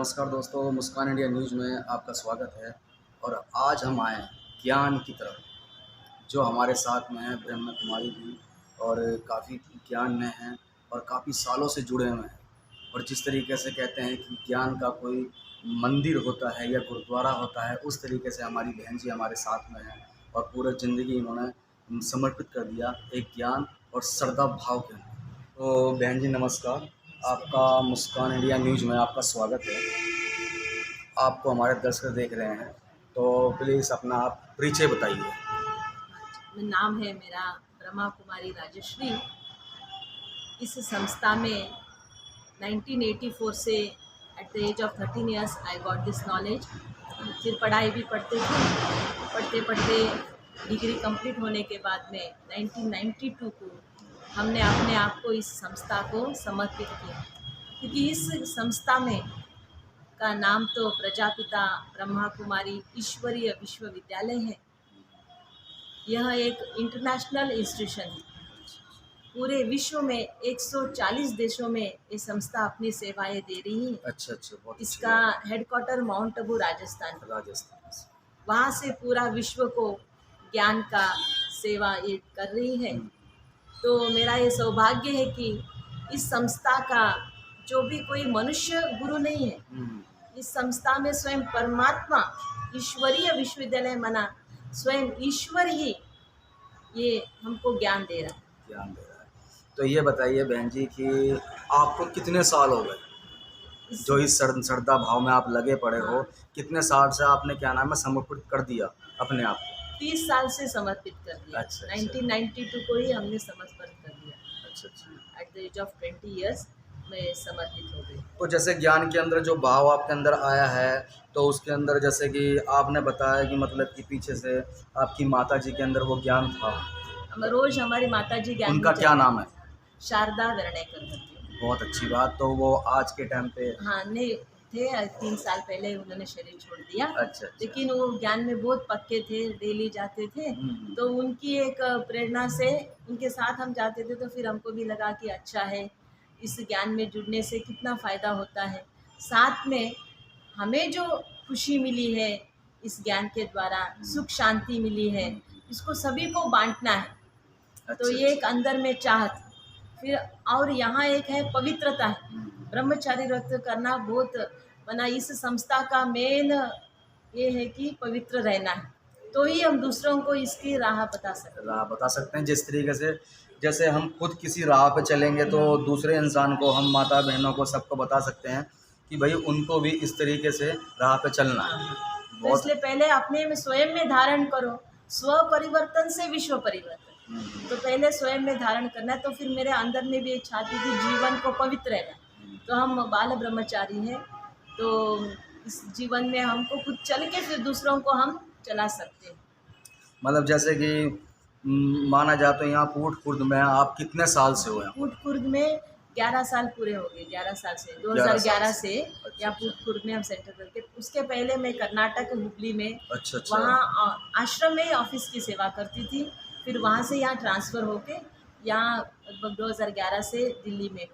नमस्कार दोस्तों, मुस्कान India news में आपका स्वागत है। और आज हम आए हैं ज्ञान की तरफ। जो हमारे साथ में है ब्रह्म कुमारी जी, और काफ़ी ज्ञान में हैं और काफ़ी सालों से जुड़े हुए हैं। और जिस तरीके से कहते हैं कि ज्ञान का कोई मंदिर होता है या गुरुद्वारा होता है, उस तरीके से हमारी बहन जी हमारे साथ में हैं और पूरा ज़िंदगी इन्होंने समर्पित कर दिया एक ज्ञान और श्रद्धा भाव के अंदर। तो बहन जी नमस्कार, आपका मुस्कान इंडिया न्यूज़ में आपका स्वागत है। आपको हमारे दर्शक देख रहे हैं, तो प्लीज़ अपना आप परिचय बताइए। नाम है मेरा ब्रह्मा कुमारी राजश्री। इस संस्था में 1984 से at the age of 13 years I got this knowledge. फिर पढ़ाई भी पढ़ते थे, पढ़ते पढ़ते डिग्री कंप्लीट होने के बाद में 1992 को हमने अपने आप को इस संस्था को समर्पित किया, क्योंकि इस संस्था में का नाम तो प्रजापिता ब्रह्मा कुमारी ईश्वरीय विश्वविद्यालय है। यह एक इंटरनेशनल इंस्टीट्यूशन है। पूरे विश्व में 140 देशों में ये संस्था अपनी सेवाएं दे रही है। अच्छा, बहुत अच्छी इसका बात। हेडक्वार्टर माउंट आबू राजस्थान। राजस्थान। वहाँ से पूरा विश्व को ज्ञान का सेवा ये कर रही है। तो मेरा ये सौभाग्य है कि इस संस्था का जो भी कोई मनुष्य गुरु नहीं है, इस संस्था में स्वयं परमात्मा ईश्वरीय विश्वविद्यालय मना स्वयं ईश्वर ही ये हमको ज्ञान दे रहा है। तो ये बताइए बहन जी कि आपको कितने साल हो गए जो इस श्रद्धा भाव में आप लगे पड़े हो? कितने साल से आपने क्या नाम है समर्पित कर दिया अपने आप को? 30 साल से समर्पित कर दिया। अच्छा। 1992 को ही हमने समर्पित कर दिया। अच्छा। At the age of 20 years में समर्पित हो गई। तो जैसे ज्ञान के अंदर जो भाव आपके अंदर आया है, तो उसके अंदर जैसे कि आपने बताया कि मतलब कि पीछे से आपकी माता जी के अंदर वो ज्ञान था। हम रोज हमारी माता जी ज्ञान, उनका क्या नाम है? शारदा वर्णेकर करके। बहुत अच्छी बात। तो वो आज के टाइम पे हाँ नहीं थे, 3 साल पहले उन्होंने शरीर छोड़ दिया। अच्छा। लेकिन वो ज्ञान में बहुत पक्के थे, डेली जाते थे। तो उनकी एक प्रेरणा से उनके साथ हम जाते थे, तो फिर हमको भी लगा कि अच्छा है, इस ज्ञान में जुड़ने से कितना फ़ायदा होता है। साथ में हमें जो खुशी मिली है इस ज्ञान के द्वारा, सुख शांति मिली है, इसको सभी को बांटना है। तो ये एक अंदर में चाहत। फिर और यहाँ एक है पवित्रता है, ब्रह्मचारी व्रत करना बहुत मना। इस संस्था का मेन ये है कि पवित्र रहना है, तो ही हम दूसरों को इसकी राह बता सकते हैं। जिस तरीके से जैसे हम खुद किसी राह पे चलेंगे तो दूसरे इंसान को, हम माता बहनों को, सबको बता सकते हैं कि भाई उनको भी इस तरीके से राह पे चलना है। तो इसलिए पहले अपने में स्वयं में धारण करो, स्व परिवर्तन से विश्व परिवर्तन। तो पहले स्वयं में धारण करना है। तो फिर मेरे अंदर में भी एक छाती थी जीवन को पवित्र रहना। तो हम बाल ब्रह्मचारी हैं, तो इस जीवन में हमको खुद चल के फिर दूसरों को हम चला सकते हैं। मतलब जैसे कि माना जाए तो यहाँ कूट खुर्द में आप कितने साल से हुए? कूट खुर्द में 11 साल पूरे हो गए। 11 साल से 2011 से या कूट खुर्द में हम सेंटर करके। उसके पहले मैं कर्नाटक हुबली में, वहाँ आश्रम में ऑफिस की सेवा करती थी। फिर वहाँ से यहाँ ट्रांसफ़र होके यहाँ लगभग 2011 से दिल्ली में।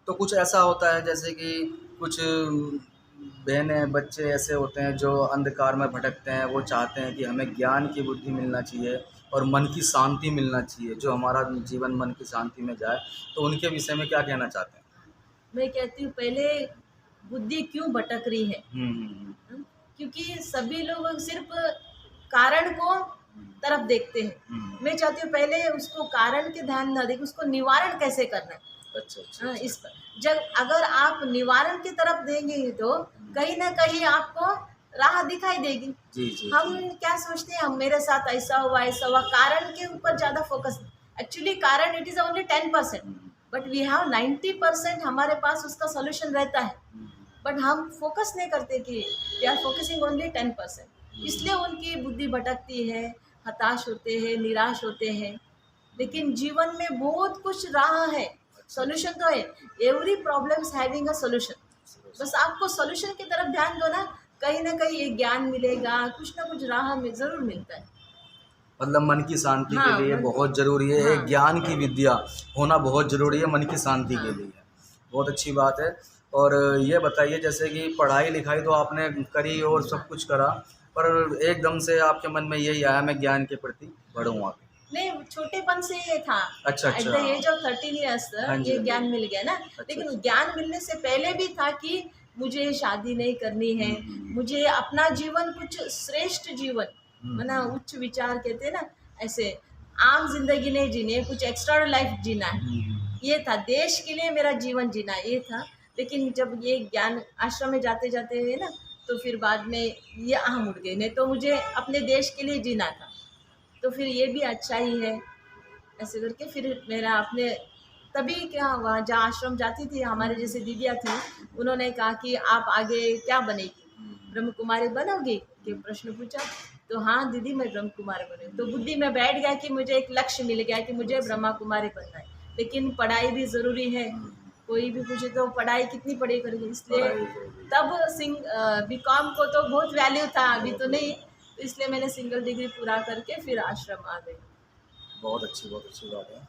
तो कुछ ऐसा होता है जैसे कि कुछ बहनें, बच्चे ऐसे होते हैं जो अंधकार में भटकते हैं, वो चाहते हैं कि हमें ज्ञान की बुद्धि मिलना चाहिए और मन की शांति मिलना चाहिए, जो हमारा जीवन मन की शांति में जाए। तो उनके विषय में क्या कहना चाहते हैं? मैं कहती हूँ पहले बुद्धि क्यों भटक रही है, क्योंकि सभी लोग सिर्फ कारण को तरफ देखते हैं। मैं चाहती हूँ पहले उसको कारण के ध्यान न देकर उसको निवारण कैसे करना है। अच्छा। इस पर जब अगर आप निवारण की तरफ देंगे तो कहीं ना कहीं आपको राह दिखाई देगी। जी। हम क्या सोचते हैं, हम मेरे साथ ऐसा हुआ, कारण के ऊपर ज़्यादा फोकस। एक्चुअली कारण it is only 10%, but we have 90%। हमारे पास उसका सोल्यूशन रहता है, बट हम फोकस नहीं करते कि वी आर फोकसिंग ओनली 10%। इसलिए उनकी बुद्धि भटकती है, हताश होते हैं, निराश होते हैं। लेकिन जीवन में बहुत कुछ राह है, सोल्यूशन तो है। Every problems having a solution. बस आपको सोल्यूशन की तरफ ध्यान दो ना कहीं एक ज्ञान मिलेगा, कुछ ना कुछ राह में ज़रूर मिलता है। मतलब मन की शांति के लिए बहुत ज़रूरी है। एक ज्ञान की विद्या होना बहुत ज़रूरी है मन की शांति के लिए। बहुत अच्छी बात है। और ये बताइए, जैसे कि पढ़ाई लिखाई तो आपने करी और सब कुछ करा, पर एकदम से आपके मन में यही आया मैं ज्ञान के प्रति बढ़ूँ आगे? नहीं, छोटेपन से ये था। अच्छा, एट द अच्छा। एज ऑफ 13 ईयर्स हाँ जी, ये हाँ जी। ज्ञान मिल गया ना। अच्छा, लेकिन अच्छा। ज्ञान मिलने से पहले भी था कि मुझे शादी नहीं करनी है, मुझे अपना जीवन कुछ श्रेष्ठ जीवन, माना उच्च विचार कहते हैं ना, ऐसे आम जिंदगी नहीं जीनी है, कुछ एक्स्ट्रा लाइफ जीना है। ये था, देश के लिए मेरा जीवन जीना ये था। लेकिन जब ये ज्ञान आश्रम में जाते जाते है ना, तो फिर बाद में ये अहम उड़ गए, नहीं तो मुझे अपने देश के लिए जीना था, तो फिर ये भी अच्छा ही है। ऐसे करके फिर मेरा अपने, तभी क्या हुआ, जहाँ आश्रम जाती थी हमारे जैसे दीदियाँ थी, उन्होंने कहा कि आप आगे क्या बनेगी, ब्रह्म कुमारी बनोगी, के प्रश्न पूछा। तो हाँ दीदी मैं ब्रह्म कुमारी बनी, तो बुद्धि में बैठ गया कि मुझे एक लक्ष्य मिल गया कि मुझे ब्रह्मा कुमारी बनना है। लेकिन पढ़ाई भी ज़रूरी है, कोई भी पूछे तो पढ़ाई कितनी पढ़ी करेगी, इसलिए तब बीकॉम को तो बहुत वैल्यू था, अभी तो नहीं, तो इसलिए मैंने सिंगल डिग्री पूरा करके फिर आश्रम आ गई। बहुत अच्छी बात है।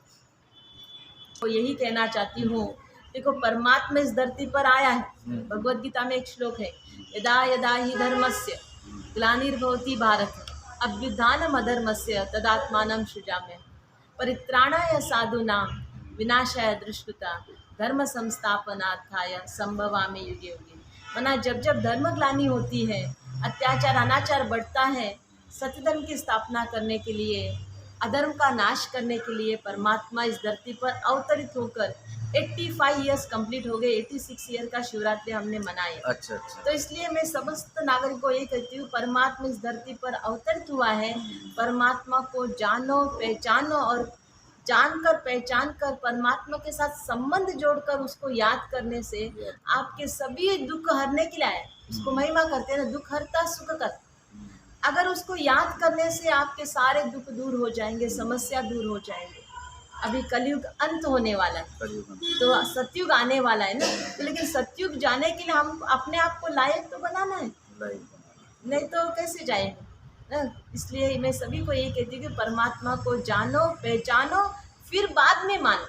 तो यही कहना चाहती हूँ, देखो परमात्मा इस धरती पर आया है। भगवत गीता में एक श्लोक है, यदा यदा ही धर्मस्य ग्लानिर्भवति भारत अभ्युत्थानम् अधर्मस्य तदात्मानं सृजाम्यहम् परित्राणाय साधूनां विनाशाय दुष्कृता धर्म संस्थापनार्थाय संभवामि युगे युगे। मना जब जब धर्म ग्लानि होती है, अत्याचार अनाचार बढ़ता है, सत्य धर्म की स्थापना करने के लिए, अधर्म का नाश करने के लिए परमात्मा इस धरती पर अवतरित होकर 85 ईयर्स कंप्लीट हो गए। 86 ईयर का शिवरात्रि हमने मनाए। अच्छा, अच्छा। तो इसलिए मैं समस्त नागरिक को ये कहती हूँ, परमात्मा इस धरती पर अवतरित हुआ है, परमात्मा को जानो पहचानो, और जानकर पहचान कर परमात्मा के साथ संबंध जोड़कर उसको याद करने से आपके सभी दुख हरने के लिए आए। उसको महिमा करते हैं ना, दुख हरता सुख करता। अगर उसको याद करने से आपके सारे दुख दूर हो जाएंगे, समस्या दूर हो जाएंगे। अभी कलयुग अंत होने वाला है, तो सतयुग आने वाला है ना, तो लेकिन सतयुग जाने के लिए हम अपने आप को लायक तो बनाना है, नहीं तो कैसे जाएंगे ना। इसलिए मैं सभी को ये कहती हूँ कि परमात्मा को जानो पहचानो, फिर बाद में मानो।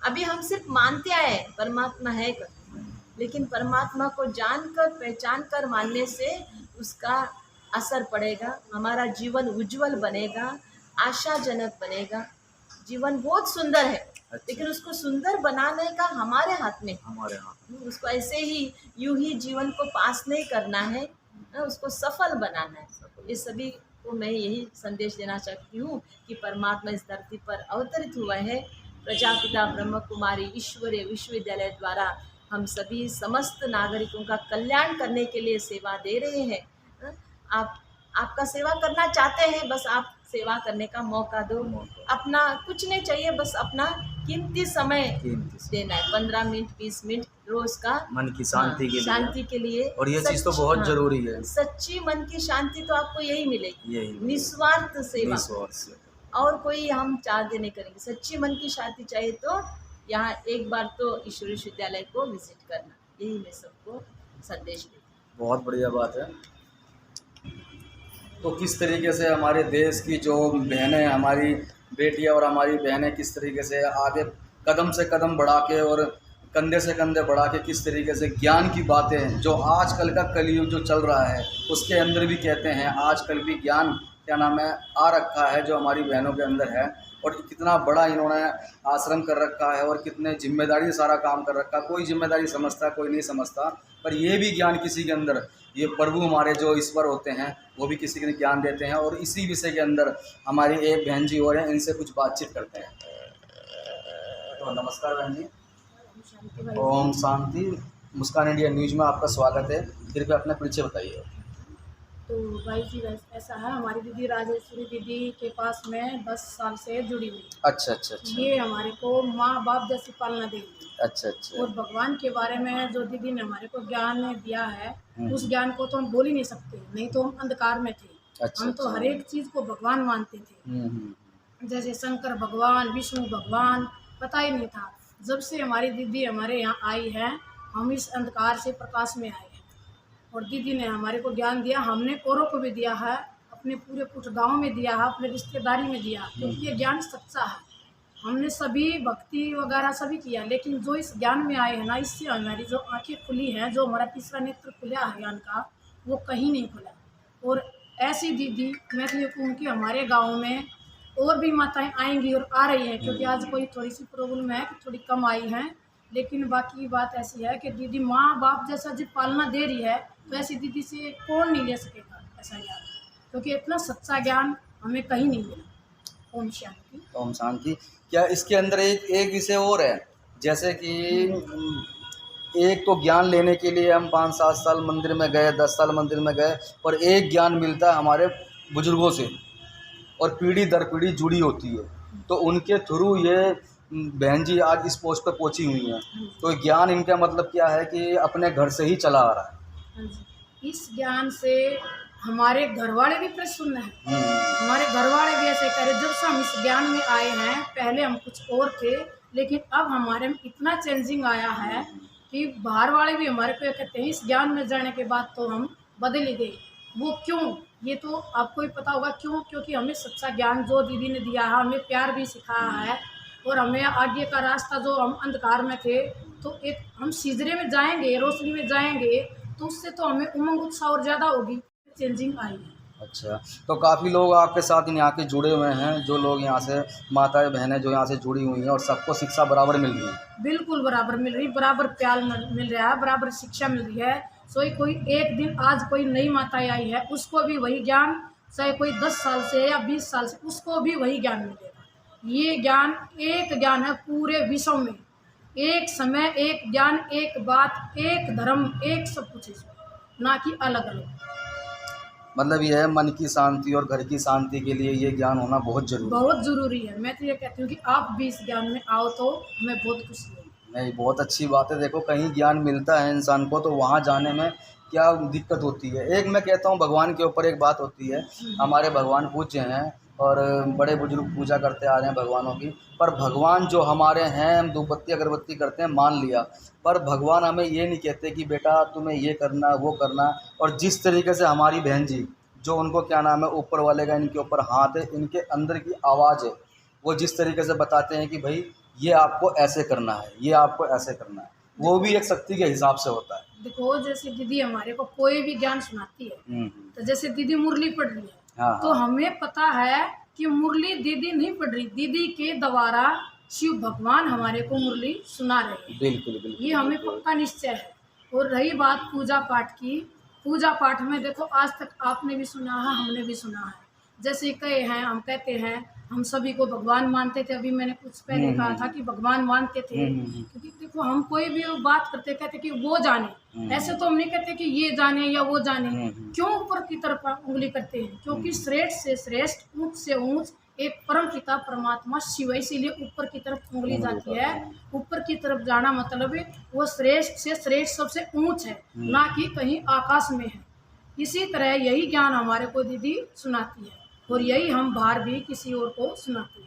अभी हम सिर्फ मानते आए परमात्मा है कर, लेकिन परमात्मा को जानकर पहचान कर मानने से उसका असर पड़ेगा, हमारा जीवन उज्जवल बनेगा, आशाजनक बनेगा। जीवन बहुत सुंदर है, लेकिन उसको सुंदर बनाने का हमारे हाथ में, उसको ऐसे ही यूं ही जीवन को पास नहीं करना है, उसको सफल बनाना है। ये सभी को मैं यही संदेश देना चाहती हूँ कि परमात्मा इस धरती पर अवतरित हुआ है। प्रजापिता ब्रह्म कुमारी ईश्वरीय विश्वविद्यालय द्वारा हम सभी समस्त नागरिकों का कल्याण करने के लिए सेवा दे रहे हैं। आपका सेवा करना चाहते हैं, बस आप सेवा करने का मौका दो। अपना कुछ नहीं चाहिए, बस अपना कीमती समय देना है, 15 मिनट 20 मिनट रोज का, मन की शांति के लिए, शांति के लिए। और ये चीज़ तो बहुत जरूरी है। सच्ची मन की शांति तो आपको यही मिलेगी, निस्वार्थ सेवा, और कोई हम चार्ज नहीं करेंगे। सच्ची मन की शांति चाहिए तो यहाँ एक बार तो ईश्वरीय विश्वविद्यालय को विजिट करना, यही मैं सबको संदेश देती हूँ। बहुत बढ़िया बात है। तो किस तरीके से हमारे देश की जो बहनें, हमारी बेटियां और हमारी बहनें किस तरीके से आगे कदम से कदम बढ़ा के और कंधे से कंधे बढ़ा के किस तरीके से ज्ञान की बातें, जो आजकल का कलयुग जो चल रहा है उसके अंदर भी कहते हैं, आजकल भी ज्ञान क्या नाम है आ रखा है जो हमारी बहनों के अंदर है, और कितना बड़ा इन्होंने आश्रम कर रखा है और कितने जिम्मेदारी सारा काम कर रखा है। कोई जिम्मेदारी समझता है, कोई नहीं समझता, पर ये भी ज्ञान किसी के अंदर, ये प्रभु हमारे जो ईश्वर होते हैं वो भी किसी के ज्ञान देते हैं। और इसी विषय के अंदर हमारी एक बहन जी और हैं, इनसे कुछ बातचीत करते हैं। तो नमस्कार बहन जी। ओम शांति। मुस्कान इंडिया न्यूज़ में आपका स्वागत है। कृपया अपना परिचय बताइए। तो भाई जी ऐसा है, हमारी दीदी राजेश्वरी दीदी के पास मैं 10 साल से जुड़ी हुई। अच्छा अच्छा अच्छा। ये हमारे को माँ बाप जैसी पालना देगी। अच्छा अच्छा। और भगवान के बारे में जो दीदी ने हमारे को ज्ञान दिया है, उस ज्ञान को तो हम बोल ही नहीं सकते, नहीं तो हम अंधकार में थे। अच्छा, हम तो हर एक चीज़ को भगवान मानते थे, जैसे शंकर भगवान, विष्णु भगवान, पता ही नहीं था। जब से हमारी दीदी हमारे यहाँ आई है, हम इस अंधकार से प्रकाश में आए हैं, और दीदी ने हमारे को ज्ञान दिया, हमने औरों को भी दिया है, अपने पूरे कुछ गाँव में दिया है, अपने रिश्तेदारी में दिया, क्योंकि ये ज्ञान सच्चा है। हमने सभी भक्ति वगैरह सभी किया, लेकिन जो इस ज्ञान में आए हैं ना, इससे हमारी जो आंखें खुली हैं, जो हमारा तीसरा नेत्र खुला है ज्ञान का, वो कहीं नहीं खुला। और ऐसी दीदी मैं तो ये कहूँ कि हमारे गांव में और भी माताएं आएंगी और आ रही हैं, क्योंकि आज कोई थोड़ी सी प्रॉब्लम है कि थोड़ी कम आई हैं, लेकिन बाकी बात ऐसी है कि दीदी माँ बाप जैसा जब पालना दे रही है, तो ऐसी दीदी से कौन नहीं ले सकेगा ऐसा ज्ञान, क्योंकि इतना सच्चा ज्ञान हमें कहीं नहीं मिला। ओम शांति। ओम शांति। क्या इसके अंदर एक विषय और है, जैसे कि एक तो ज्ञान लेने के लिए हम 5-7 साल मंदिर में गए, 10 साल मंदिर में गए, और एक ज्ञान मिलता है हमारे बुजुर्गों से, और पीढ़ी दर पीढ़ी जुड़ी होती है, तो उनके थ्रू ये बहन जी आज इस पोस्ट पे पहुंची हुई हैं। तो ज्ञान इनका मतलब क्या है कि अपने घर से ही चला आ रहा है। हाँ जी, इस ज्ञान से हमारे घर वाले भी प्रसन्न हैं। हमारे घर वाले भी ऐसे कह रहे, जब से हम इस ज्ञान में आए हैं, पहले हम कुछ और थे, लेकिन अब हमारे में इतना चेंजिंग आया है कि बाहर वाले भी हमारे को कहते हैं इस ज्ञान में जाने के बाद तो हम बदल ही गए। वो क्यों, ये तो आपको ही पता होगा क्यों, क्योंकि हमें सच्चा ज्ञान जो दीदी ने दिया है, हमें प्यार भी सिखाया है, और हमें आगे का रास्ता, जो हम अंधकार में थे, तो एक हम सीधरे में जाएंगे, रोशनी में जाएंगे, तो उससे तो हमें उमंग उत्साह और ज़्यादा होगी। चेंजिंग आई है। अच्छा, तो काफ़ी लोग आपके साथ यहाँ के जुड़े हुए हैं, जो लोग यहाँ से माताएं बहनें जो यहाँ से जुड़ी हुई हैं, और सबको शिक्षा बराबर मिल रही है? बिल्कुल बराबर मिल रही, बराबर प्यार मिल रहा है, बराबर शिक्षा मिल रही है। सोई कोई एक दिन आज कोई नई माताएं आई है, उसको भी वही ज्ञान, चाहे कोई 10 साल से या 20 साल से, उसको भी वही ज्ञान मिलेगा। ये ज्ञान एक ज्ञान है पूरे विश्व में, एक समय, एक ज्ञान, एक बात, एक धर्म, एक सब कुछ इसमें, ना कि अलग अलग। मतलब ये है मन की शांति और घर की शांति के लिए ये ज्ञान होना बहुत जरूरी है। बहुत ज़रूरी है। मैं तो ये कहती हूँ कि आप भी इस ज्ञान में आओ तो हमें बहुत खुशी होगी। नहीं, बहुत अच्छी बात है। देखो, कहीं ज्ञान मिलता है इंसान को तो वहाँ जाने में क्या दिक्कत होती है। एक मैं कहता हूँ भगवान के ऊपर एक बात होती है, हमारे भगवान पूज्य हैं और बड़े बुजुर्ग पूजा करते आ रहे हैं भगवानों की, पर भगवान जो हमारे हैं, हम धूपबत्ती अगरबत्ती करते हैं, मान लिया, पर भगवान हमें ये नहीं कहते कि बेटा तुम्हें ये करना वो करना। और जिस तरीके से हमारी बहन जी, जो उनको क्या नाम है, ऊपर वाले का इनके ऊपर हाथ है, इनके अंदर की आवाज़ है, वो जिस तरीके से बताते हैं कि भाई ये आपको ऐसे करना है, ये आपको ऐसे करना है, वो भी एक शक्ति के हिसाब से होता है। देखो, जैसे दीदी हमारे को कोई भी ज्ञान सुनाती है, तो जैसे दीदी मुरली पढ़ रही है, हाँ, तो हमें पता है कि मुरली दीदी नहीं पढ़ रही, दीदी के द्वारा शिव भगवान हमारे को मुरली सुना रहे हैं। बिल्कुल बिल्कुल, ये हमें पक्का निश्चय है। और रही बात पूजा पाठ की, पूजा पाठ में देखो आज तक आपने भी सुना है, हमने भी सुना है। जैसे कहे हैं, हम कहते हैं हम सभी को भगवान मानते थे, अभी मैंने कुछ पहले कहा था कि भगवान मानते थे, क्योंकि देखो हम कोई भी बात करते कहते कि वो जाने, ऐसे तो हम नहीं कहते कि ये जाने या वो जाने। क्यों ऊपर की तरफ उंगली करते हैं? क्योंकि श्रेष्ठ से श्रेष्ठ, ऊंच से ऊंच एक परम पिता परमात्मा शिव है, इसीलिए ऊपर की तरफ उंगली जाती है। ऊपर की तरफ जाना मतलब वो श्रेष्ठ से श्रेष्ठ सबसे ऊंच है, ना कि कहीं आकाश में है। इसी तरह यही ज्ञान हमारे को दीदी सुनाती है, और यही हम बाहर भी किसी और को सुनाते हैं।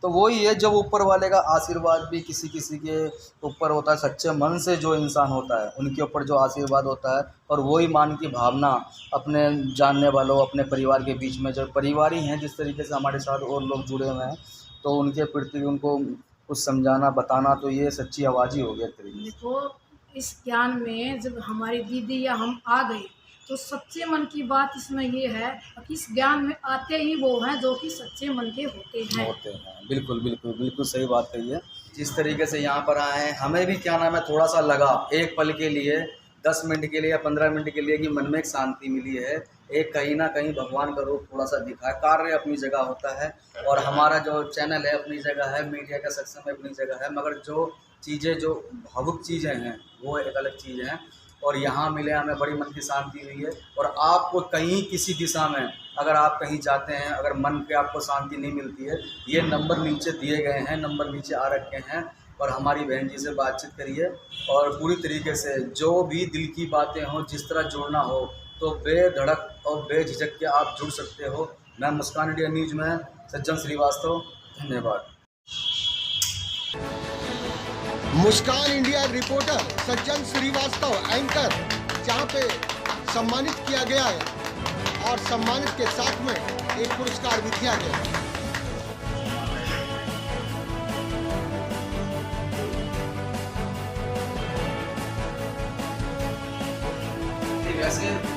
तो वही है, जब ऊपर वाले का आशीर्वाद भी किसी किसी के ऊपर होता है, सच्चे मन से जो इंसान होता है उनके ऊपर जो आशीर्वाद होता है, और वही मान की भावना अपने जानने वालों, अपने परिवार के बीच में, जो परिवार ही हैं, जिस तरीके से हमारे साथ और लोग जुड़े हुए हैं, तो उनके प्रति उनको कुछ समझाना बताना, तो ये सच्ची आवाज़ ही हो गया तरीके से। देखो, इस ज्ञान में जब हमारी दीदी या हम आ गए, तो सच्चे मन की बात इसमें ये है कि इस ज्ञान में आते ही वो हैं जो कि सच्चे मन के होते हैं। बिल्कुल बिल्कुल बिल्कुल सही बात कही है। जिस तरीके से यहाँ पर आए हैं, हमें भी क्या नाम है, थोड़ा सा लगा एक पल के लिए, 10 मिनट के लिए या 15 मिनट के लिए, कि मन में एक शांति मिली है, एक कहीं ना कहीं भगवान का रूप थोड़ा सा दिखा है। कार्य अपनी जगह होता है, और हमारा जो चैनल है अपनी जगह है, मीडिया का सक्षम अपनी जगह है, मगर जो चीज़ें, जो भावुक चीज़ें हैं, वो एक अलग चीज़ हैं। और यहाँ मिले हमें बड़ी मन की शांति हुई है। और आपको कहीं किसी दिशा में अगर आप कहीं जाते हैं, अगर मन पे आपको शांति नहीं मिलती है, ये नंबर नीचे दिए गए हैं, नंबर नीचे आ रखे हैं, और हमारी बहन जी से बातचीत करिए, और पूरी तरीके से जो भी दिल की बातें हों, जिस तरह जुड़ना हो, तो बेधड़क और बेझिझक के आप जुड़ सकते हो। मैं मुस्कान इंडिया न्यूज़ में सज्जन श्रीवास्तव, धन्यवाद। मुस्कान इंडिया रिपोर्टर सज्जन श्रीवास्तव, एंकर, जहां पे सम्मानित किया गया है, और सम्मानित के साथ में एक पुरस्कार भी दिया गया है। कैसे